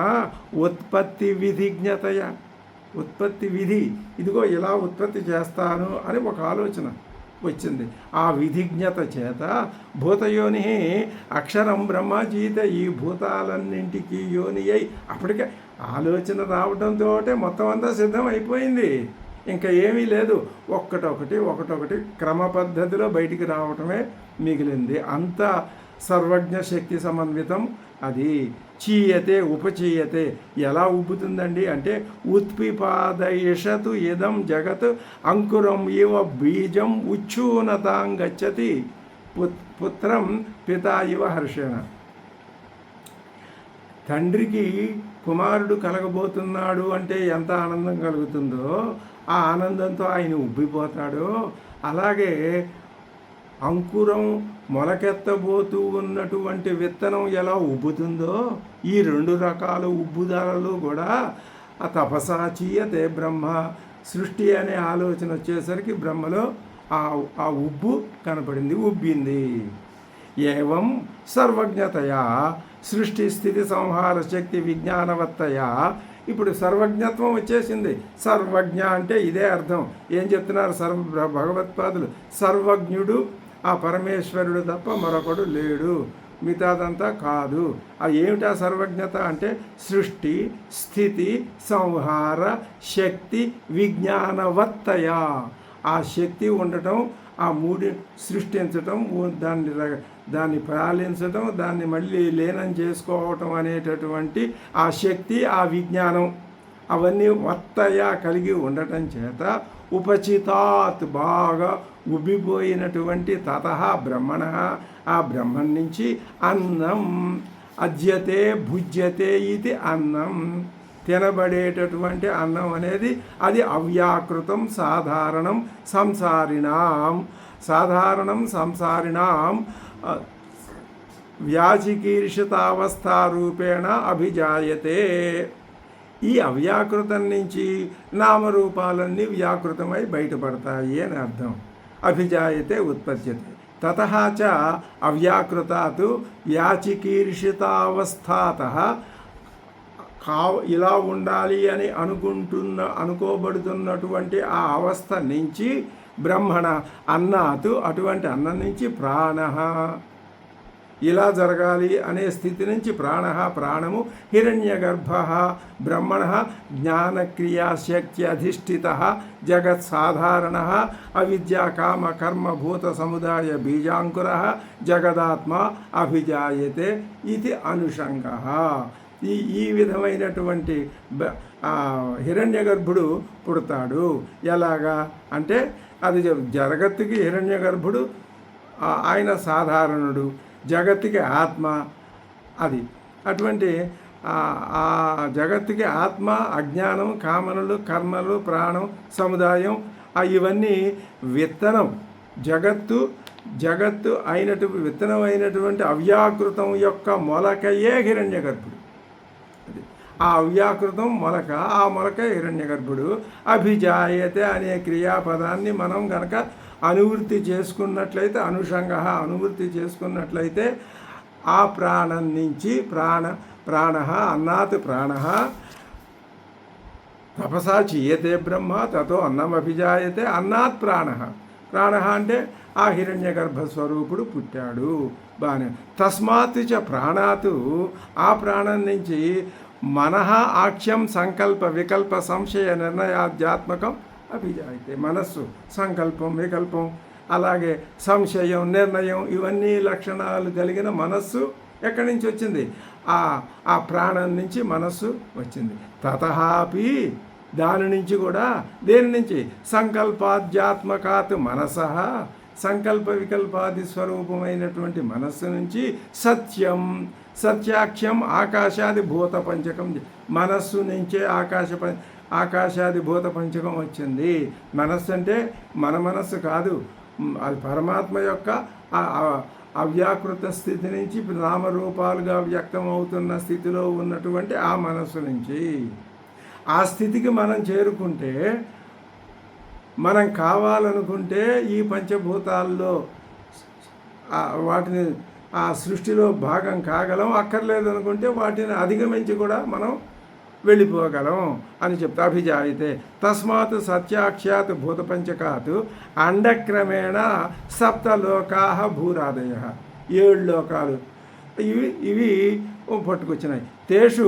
Speaker 1: ఉత్పత్తి విధిజ్ఞతయ. ఉత్పత్తి విధి, ఇదిగో ఇలా ఉత్పత్తి చేస్తాను అని ఒక ఆలోచన వచ్చింది. ఆ విధిజ్ఞత చేత భూతయోని అక్షరం బ్రహ్మజీత, ఈ భూతాలన్నింటికి యోని అయి, అప్పటికే ఆలోచన రావడంతో మొత్తం అంతా సిద్ధం అయిపోయింది. ఇంకా ఏమీ లేదు. ఒకటొకటి క్రమ పద్ధతిలో బయటికి రావటమే మిగిలింది. అంత సర్వజ్ఞ శక్తి సమన్వితం అది. చీయతే ఉపచీయతే, ఎలా ఉబ్బుతుందండి అంటే ఉత్పిపాదయషతు ఇదం జగత్ అంకురం ఇవ బీజం ఉచ్చూనతాం గచ్చతి పుత్రం పితా ఇవ హర్షణ. తండ్రికి కుమారుడు కలగబోతున్నాడు అంటే ఎంత ఆనందం కలుగుతుందో, ఆ ఆనందంతో ఆయన ఉబ్బిపోతాడో, అలాగే అంకురం మొలకెత్తబోతూ ఉన్నటువంటి విత్తనం ఎలా ఉబ్బుతుందో, ఈ 2 రకాల ఉబ్బుదలలు కూడా ఆ తపసాచీయతే బ్రహ్మ. సృష్టి అనే ఆలోచన వచ్చేసరికి బ్రహ్మలో ఆ ఉబ్బు కనపడింది, ఉబ్బింది. ఏవం సర్వజ్ఞతయా సృష్టి స్థితి సంహార శక్తి విజ్ఞానవత్తయా. ఇప్పుడు సర్వజ్ఞత్వం వచ్చేసింది. సర్వజ్ఞ అంటే ఇదే అర్థం. ఏం చెప్తున్నారు భగవత్పాదులు? సర్వజ్ఞుడు ఆ పరమేశ్వరుడు తప్ప మరొకడు లేడు, మిగతాదంతా కాదు. ఏమిటా సర్వజ్ఞత అంటే సృష్టి స్థితి సంహార శక్తి విజ్ఞానవత్తయ. ఆ శక్తి ఉండటం, ఆ మూడి సృష్టించటం, దాన్ని పాలించటం, దాన్ని మళ్ళీ లీనం చేసుకోవటం అనేటటువంటి ఆ శక్తి, ఆ విజ్ఞానం అవన్నీ వత్తయ కలిగి ఉండటం చేత ఉపచితాత్ బాగా ఉబ్బిపోయినటువంటి తతః బ్రహ్మణ, ఆ బ్రహ్మం నుంచి అన్నం అద్యతే భుజ్యతే ఇది అన్నం, తినబడేటటువంటి అన్నం అనేది అది అవ్యాకృతం సాధారణం సంసారిణాం వ్యాచికీర్షితావస్థారూపేణ అభిజాయతే. ఈ అవ్యాకృతం నుంచి నామరూపాలన్నీ వ్యాకృతమై బయటపడతాయి అని అర్థం. అభిజాయతే ఉత్పద్యతే. తతః చ అవ్యాకృతాత్ వ్యాచికీర్షితావస్థాతః ఇలా ఉండాలి అని అనుకోబడుతున్నటువంటి ఆ అవస్థ నుంచి బ్రహ్మణ అన్నాత్, అటువంటి అన్నం నుంచి ప్రాణ, ఇలా జరగాలి అనే స్థితి నుంచి ప్రాణము హిరణ్యగర్భ బ్రహ్మణ జ్ఞానక్రియాశక్తి అధిష్ఠిత జగత్ సాధారణ అవిద్యా కామ కర్మ భూత సముదాయ బీజాంకుర జగదాత్మ అభిజాయతే ఇది అనుషంగ. ఈ విధమైనటువంటి హిరణ్యగర్భుడు పుడతాడు. ఎలాగా అంటే అది జగత్తుకి హిరణ్యగర్భుడు ఆయన సాధారణుడు, జగత్తుకి ఆత్మ. అది అటువంటి ఆ జగత్తుకి ఆత్మ, అజ్ఞానం, కామనలు, కర్మలు, ప్రాణం, సముదాయం ఇవన్నీ విత్తనం. జగత్తు విత్తనం అయినటువంటి అవ్యాకృతం యొక్క మొలకయే హిరణ్యగర్భుడు. ఆ అవ్యాకృతం మొలక, ఆ మొలక హిరణ్యగర్భుడు. అభిజాయతే అనే క్రియాపదాన్ని మనం గనక అనువృత్తి చేసుకున్నట్లయితే, అనువృత్తి చేసుకున్నట్లయితే ఆ ప్రాణం నుంచి ప్రాణ అన్నాత్ ప్రాణ తపసా చీయతే బ్రహ్మ తతో అన్నం అభిజాయతే అన్నాత్ ప్రాణ అంటే ఆ హిరణ్యగర్భ స్వరూపుడు పుట్టాడు. బాగా తస్మాత్ చ ప్రాణాత్, ఆ ప్రాణం నుంచి మనః ఆఖ్యం సంకల్ప వికల్ప సంశయ నిర్ణయాధ్యాత్మకం అభిజాయితే. మనస్సు, సంకల్పం, వికల్పం, అలాగే సంశయం, నిర్ణయం, ఇవన్నీ లక్షణాలు కలిగిన మనస్సు ఎక్కడి నుంచి వచ్చింది? ఆ ప్రాణం నుంచి మనస్సు వచ్చింది. తతహాపి, దాని నుంచి కూడా, దేని నుంచి? సంకల్పాధ్యాత్మకాత్ మనసః, సంకల్ప వికల్పాది స్వరూపమైనటువంటి మనస్సు నుంచి సత్యాఖ్యం ఆకాశాది భూత పంచకం, మనస్సు నుంచే ఆకాశాది భూత పంచకం వచ్చింది. మనస్సు అంటే మన మనస్సు కాదు, అది పరమాత్మ యొక్క అవ్యాకృత స్థితి నుంచి నామరూపాలుగా వ్యక్తమవుతున్న స్థితిలో ఉన్నటువంటి ఆ మనస్సు నుంచి. ఆ స్థితికి మనం చేరుకుంటే, మనం కావాలనుకుంటే ఈ పంచభూతాల్లో వాటిని ఆ సృష్టిలో భాగం కాగలం. అక్కర్లేదు అనుకుంటే వాటిని అధిగమించి కూడా మనం వెళ్ళిపోగలం అని చెప్తా. అభిజాయితే తస్మాత్ సత్యాఖ్యాత్ భూతపంచకాత్ అండక్రమేణ సప్తలోకా భూరాదయ, 7 లోకాలు ఇవి పట్టుకొచ్చినాయి. తేషు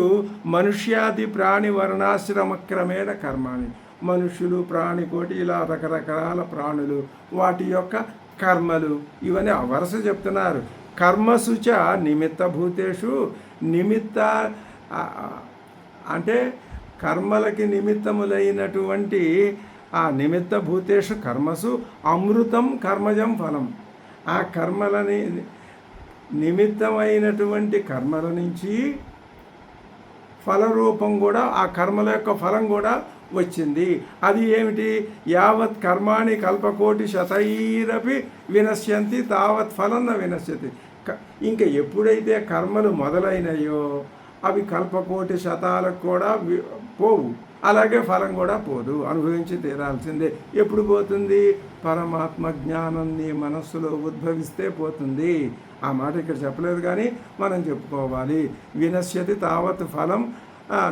Speaker 1: మనుష్యాది ప్రాణి వర్ణాశ్రమక్రమేణ కర్మాణి, మనుష్యులు, ప్రాణికోటి, ఇలా రకరకాల ప్రాణులు, వాటి యొక్క కర్మలు, ఇవన్నీ వరుస చెప్తున్నారు. కర్మసుచ నిమిత్తభూతేషు, అంటే కర్మలకి నిమిత్తములైనటువంటి ఆ నిమిత్తభూతేషు కర్మసు అమృతం కర్మజం ఫలం. ఆ కర్మలని నిమిత్తమైనటువంటి కర్మల నుంచి ఫలరూపం కూడా ఆ కర్మల యొక్క ఫలం కూడా వచ్చింది. అది ఏమిటి? యావత్ కర్మాణి కల్పకోటి శతైరపి వినశ్యంతి తావత్ ఫలం న వినశ్యతి. ఇంకా ఎప్పుడైతే కర్మలు మొదలైనయో అవి కల్పకోటి శతాలకు కూడా పోవు, అలాగే ఫలం కూడా పోదు, అనుభవించి తీరాల్సిందే. ఎప్పుడు పోతుంది? పరమాత్మ జ్ఞానం నీ మనస్సులో ఉద్భవిస్తే పోతుంది. ఆ మాట ఇక్కడ చెప్పలేదు కానీ మనం చెప్పుకోవాలి. వినశ్యతి తావత్ ఫలం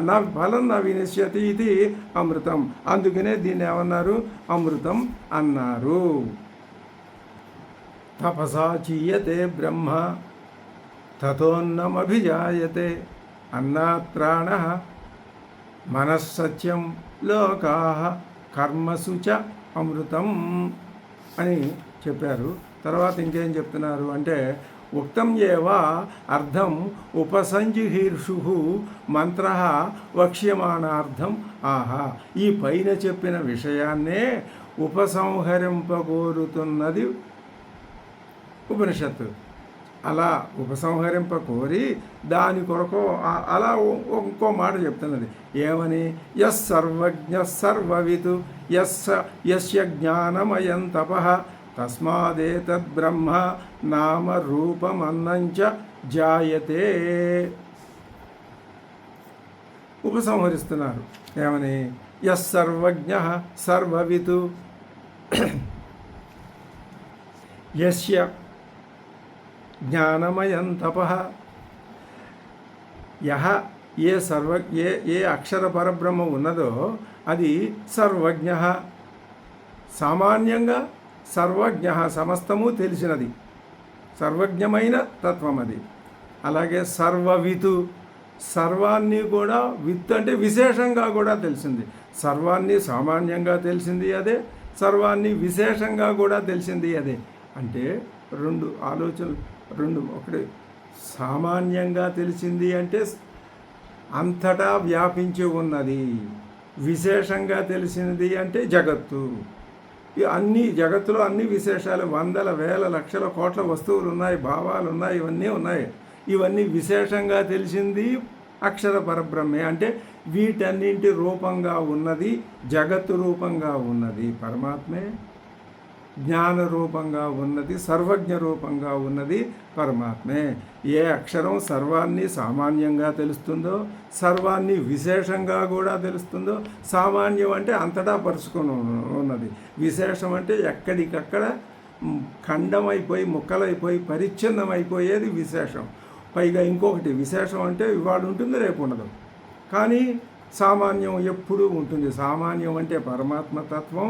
Speaker 1: నా ఫలం నా వినశ్యతి ఇది అమృతం. అందుకనే దీన్ని ఏమన్నారు? అమృతం అన్నారు. తపసా చీయతే బ్రహ్మ తతోన్నమభిజాయతే అన్నాత్ ప్రాణ మనస్సత్యం లోకా కర్మసు చ అమృతం అని చెప్పారు. తర్వాత ఇంకేం చెప్తున్నారు అంటే, ఉక్తం ఏవ అర్థం ఉపసంజిహీర్షు మంత్ర వక్ష్యమానార్థం ఆహా. ఈ పైన చెప్పిన విషయాన్నే ఉపసంహరింపకోరుతున్నది ఉపనిషత్తు. అలా ఉపసంహరింపకోరి దాని కొరకు అలా ఇంకో మాట చెప్తున్నది. ఏమని? యస్ సర్వజ్ఞ సర్వవితు యస్య జ్ఞానమయం తపః తస్మాదేతద్ బ్రహ్మ నామ రూపమన్నంచ జాయతే. ఉపసంహరిస్తున్నారు. ఏమని? యస్ సర్వజ్ఞ సర్వవితు యస్య జ్ఞానమయం తపః. యహ ఏ అక్షర పరబ్రహ్మ ఉన్నదో అది సర్వజ్ఞ. సామాన్యంగా సర్వజ్ఞ, సమస్తము తెలిసినది, సర్వజ్ఞమైన తత్వం అది. అలాగే సర్వవితు, సర్వాన్ని కూడా, విత్ అంటే విశేషంగా కూడా తెలిసింది. సర్వాన్ని సామాన్యంగా తెలిసింది అదే, సర్వాన్ని విశేషంగా కూడా తెలిసింది అదే. అంటే రెండు ఆలోచనలు, ఒకటి సామాన్యంగా తెలిసింది అంటే అంతటా వ్యాపించి ఉన్నది, విశేషంగా తెలిసింది అంటే జగత్తు. అన్ని జగత్తులో అన్ని విశేషాలు, వందల వేల లక్షల కోట్ల వస్తువులు ఉన్నాయి, భావాలు ఉన్నాయి, ఇవన్నీ ఉన్నాయి. ఇవన్నీ విశేషంగా తెలిసింది అక్షర పరబ్రహ్మే. అంటే వీటన్నింటి రూపంగా ఉన్నది, జగత్తు రూపంగా ఉన్నది పరమాత్మే, జ్ఞాన రూపంగా ఉన్నది, సర్వజ్ఞ రూపంగా ఉన్నది పరమాత్మే. ఏ అక్షరం సర్వాన్ని సామాన్యంగా తెలుస్తుందో, సర్వాన్ని విశేషంగా కూడా తెలుస్తుందో, సామాన్యం అంటే అంతటా పరుచుకొని ఉన్నది, విశేషం అంటే ఎక్కడికక్కడ ఖండమైపోయి ముక్కలైపోయి పరిచ్ఛిన్నమైపోయేది విశేషం. పైగా ఇంకొకటి, విశేషం అంటే ఇవాళ ఉంటుంది రేపు ఉండదు, కానీ సామాన్యం ఎప్పుడూ ఉంటుంది. సామాన్యం అంటే పరమాత్మతత్వం,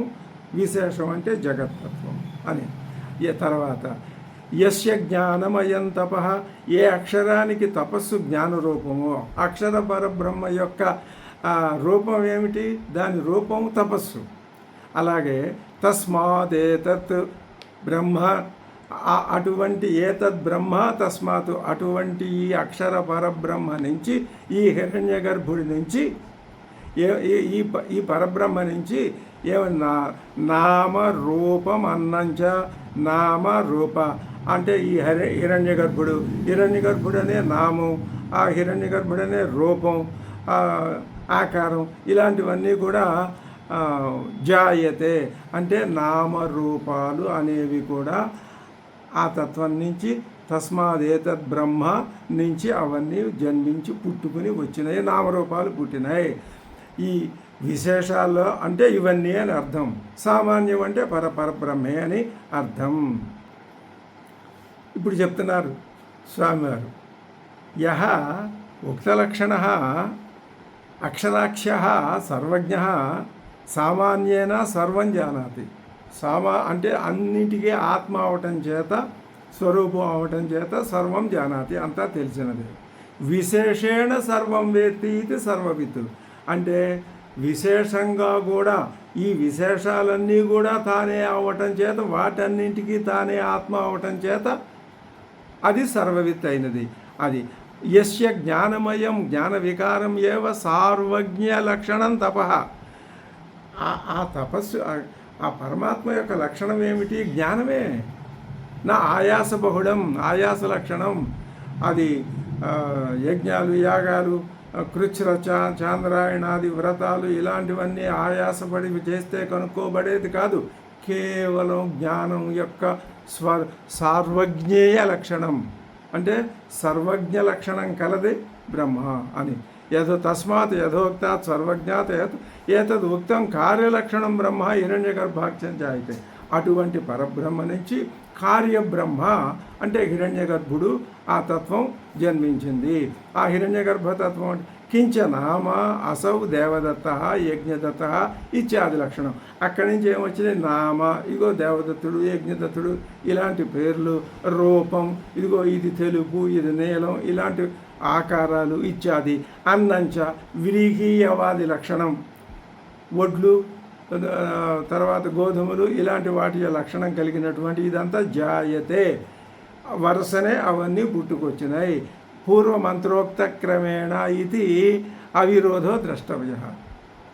Speaker 1: విశేషం అంటే జగత్తత్వం అని. తర్వాత యస్య జ్ఞానమయం తపః, ఏ అక్షరానికి తపస్సు జ్ఞాన రూపమో, అక్షర పరబ్రహ్మ యొక్క రూపం ఏమిటి? దాని రూపం తపస్సు. అలాగే తస్మాదేతత్ బ్రహ్మ, అటువంటి ఏతద్ బ్రహ్మ తస్మాత్, అటువంటి ఈ అక్షర పరబ్రహ్మ నుంచి, ఈ హిరణ్య గర్భుడి నుంచి, ఈ పరబ్రహ్మ నుంచి ఏమన్నా నామ రూపం అన్నంచ, నామ రూప అంటే ఈ హిరణ్య గర్భుడు అనే నామం, ఆ హిరణ్య గర్భుడు అనే రూపం, ఆకారం, ఇలాంటివన్నీ కూడా జాయతే అంటే నామరూపాలు అనేవి కూడా ఆ తత్వం నుంచి, తస్మాదేతద్ బ్రహ్మ నుంచి అవన్నీ జన్మించి పుట్టుకుని వచ్చినాయి, నామరూపాలు పుట్టినాయి. ఈ విశేషాల్లో అంటే ఇవన్నీ అని అర్థం. సామాన్యం అంటే పరబ్రహ్మే అని అర్థం. ఇప్పుడు చెప్తున్నారు స్వామివారు, యహ ఉక్తలక్షణ అక్షరాక్ష సర్వజ్ఞ సామాన్యేన సర్వం జానాతి. అంటే అన్నిటికీ ఆత్మ అవటం చేత, స్వరూపం అవటం చేత సర్వం జానాతి, అంతా తెలిసినది. విశేషేణ సర్వం వేత్తి ఇది సర్వవిత్ అంటే విశేషంగా కూడా, ఈ విశేషాలన్నీ కూడా తానే అవటం చేత, వాటన్నింటికి తానే ఆత్మ అవటం చేత అది సర్వవిత్ అయినది. అది యస్య జ్ఞానమయం జ్ఞాన వికారం ఏవ సార్వజ్ఞ లక్షణం తపః. ఆ తపస్సు, ఆ పరమాత్మ యొక్క లక్షణం ఏమిటి? జ్ఞానమే. నా ఆయాస బహుళం, ఆయాస లక్షణం. అది యజ్ఞాలు యాగాలు కృచ్ఛ్ర చాంద్రాయణాది వ్రతాలు ఇలాంటివన్నీ ఆయాసపడి చేస్తే కనుక్కోబడేది కాదు. కేవలం జ్ఞానం యొక్క సార్వజ్ఞేయ లక్షణం, అంటే సర్వజ్ఞ లక్షణం కలది బ్రహ్మ అని. తస్మాత్ యథోక్తాత్ సర్వజ్ఞాత ఏతద్ ఉక్తం కార్యలక్షణం బ్రహ్మ హిరణ్యగర్భాఖ్యం జాయితే. అటువంటి పరబ్రహ్మ నుంచి కార్యబ్రహ్మ అంటే హిరణ్యగర్భుడు ఆ తత్వం జన్మించింది. ఆ హిరణ్యగర్భతత్వం కించ నామ అసౌ దేవదత్త యజ్ఞదత్త ఇత్యాది లక్షణం. అక్కడి నుంచి ఏమొచ్చినాయి? నామ, ఇదిగో దేవదత్తుడు, యజ్ఞదత్తుడు ఇలాంటి పేర్లు, రూపం, ఇదిగో ఇది తెలుపు, ఇది నీలం, ఇలాంటి ఆకారాలు ఇత్యాది. అన్నంచ విరిగీయవాది లక్షణం, వడ్లు, తర్వాత గోధుమలు ఇలాంటి వాటి లక్షణం కలిగినటువంటి ఇదంతా జాయతే, వరుసనే అవన్నీ పుట్టుకొచ్చినాయి. పూర్వమంత్రోక్త క్రమేణ ఇది అవిరోధో ద్రష్టవ్య.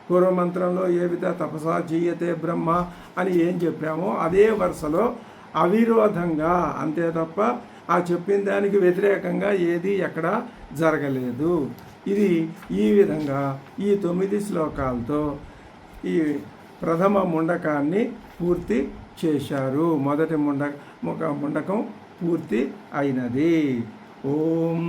Speaker 1: పూర్వమంత్రంలో ఏ విధ తపసా జీయతే బ్రహ్మ అని ఏం చెప్పామో అదే వరుసలో అవిరోధంగా, అంతే తప్ప ఆ చెప్పిన దానికి వ్యతిరేకంగా ఏది ఎక్కడ జరగలేదు. ఇది ఈ విధంగా ఈ 9 శ్లోకాలతో ఈ ప్రథమ ముండకాన్ని పూర్తి చేశారు. మొదటి ముండకం పూర్తి అయినది. ఓం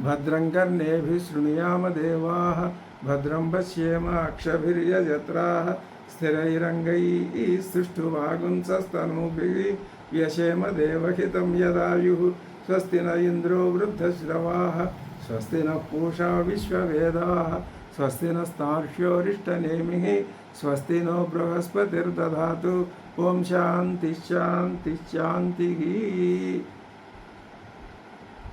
Speaker 1: భద్రం కర్ణేభిః శృణుయామ దేవాః భద్రం పశ్యేమ అక్షభిర్యజత్రాః స్థిరైరంగైః సుష్ఠువాగుంసస్తనూభిः వ్యశేమ దేవహితం యదాయుః స్వస్తి న ఇంద్రో వృద్ధశ్రవాः స్వస్తి నః పూషా విశ్వవేదాः స్వస్తి నస్తార్క్ష్యోరిష్టనేమిః స్వస్తి నో బృహస్పతిర్దధాతు. ఓం శాంతి శాంతి శాంతి.